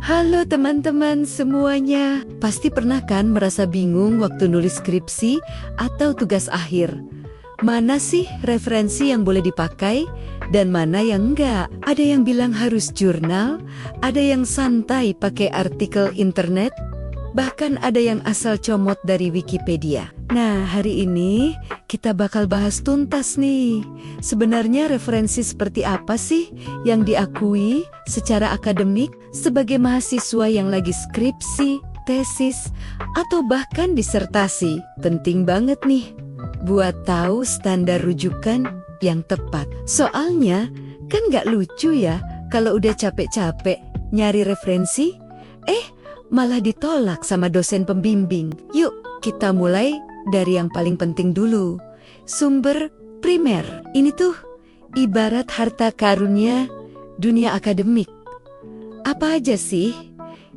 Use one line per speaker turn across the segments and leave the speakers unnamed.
Halo teman-teman semuanya, pasti pernah kan merasa bingung waktu nulis skripsi atau tugas akhir? Mana sih referensi yang boleh dipakai dan mana yang enggak? Ada yang bilang harus jurnal, ada yang santai pakai artikel internet, bahkan ada yang asal comot dari Wikipedia. Nah, hari ini kita bakal bahas tuntas nih. Sebenarnya referensi seperti apa sih yang diakui secara akademik sebagai mahasiswa yang lagi skripsi, tesis, atau bahkan disertasi? Penting banget nih buat tahu standar rujukan yang tepat. Soalnya kan nggak lucu ya kalau udah capek-capek nyari referensi, malah ditolak sama dosen pembimbing. Yuk kita mulai dari yang paling penting dulu. Sumber primer. Ini tuh ibarat harta karunia dunia akademik. Apa aja sih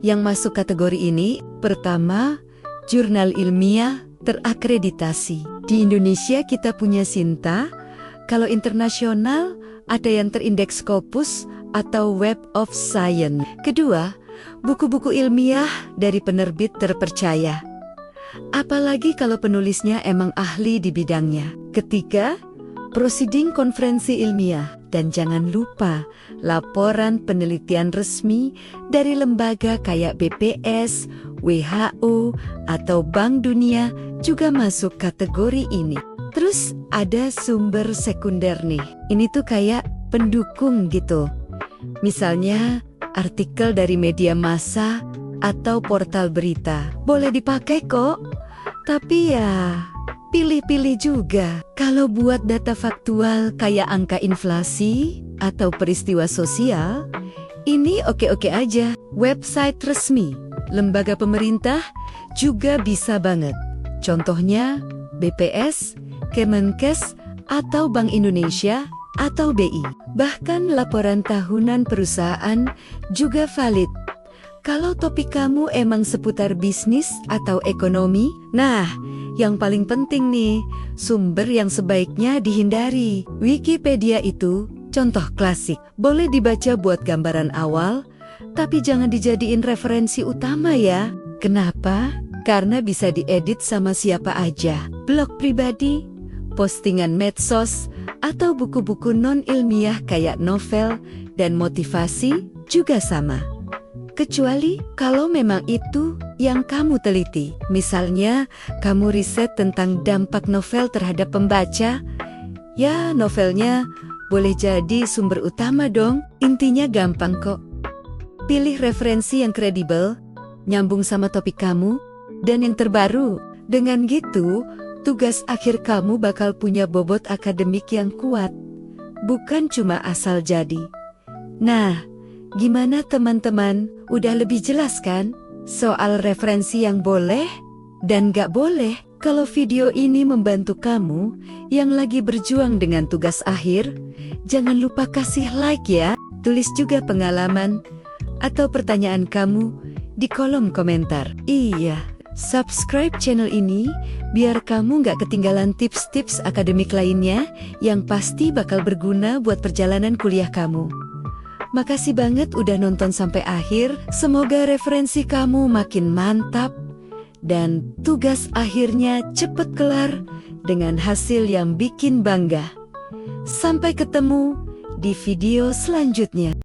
yang masuk kategori ini? Pertama, jurnal ilmiah terakreditasi. Di Indonesia kita punya Sinta. Kalau internasional ada yang terindeks Scopus atau Web of Science. Kedua, buku-buku ilmiah dari penerbit terpercaya. Apalagi kalau penulisnya emang ahli di bidangnya. Ketiga, proceeding konferensi ilmiah. Dan jangan lupa, laporan penelitian resmi dari lembaga kayak BPS, WHO, atau Bank Dunia juga masuk kategori ini. Terus ada sumber sekunder nih. Ini tuh kayak pendukung gitu. Misalnya artikel dari media massa atau portal berita. Boleh dipakai kok, tapi ya pilih-pilih juga. Kalau buat data faktual kayak angka inflasi atau peristiwa sosial, ini oke-oke aja. Website resmi, lembaga pemerintah juga bisa banget. Contohnya BPS, Kemenkes, atau Bank Indonesia, atau BI. Bahkan laporan tahunan perusahaan juga valid. Kalau topik kamu emang seputar bisnis atau ekonomi, nah, yang paling penting nih, sumber yang sebaiknya dihindari. Wikipedia itu contoh klasik. Boleh dibaca buat gambaran awal, tapi jangan dijadiin referensi utama ya. Kenapa? Karena bisa diedit sama siapa aja. Blog pribadi, postingan medsos, atau buku-buku non-ilmiah kayak novel dan motivasi juga sama. Kecuali kalau memang itu yang kamu teliti. Misalnya, kamu riset tentang dampak novel terhadap pembaca. Ya, novelnya boleh jadi sumber utama dong. Intinya gampang kok. Pilih referensi yang kredibel, nyambung sama topik kamu, dan yang terbaru. Dengan gitu, tugas akhir kamu bakal punya bobot akademik yang kuat. Bukan cuma asal jadi. Nah, gimana teman-teman? Udah lebih jelas kan? Soal referensi yang boleh dan gak boleh. Kalau video ini membantu kamu yang lagi berjuang dengan tugas akhir, jangan lupa kasih like ya. Tulis juga pengalaman atau pertanyaan kamu di kolom komentar. Iya, subscribe channel ini biar kamu gak ketinggalan tips-tips akademik lainnya yang pasti bakal berguna buat perjalanan kuliah kamu. Makasih banget udah nonton sampai akhir. Semoga referensi kamu makin mantap dan tugas akhirnya cepet kelar dengan hasil yang bikin bangga. Sampai ketemu di video selanjutnya.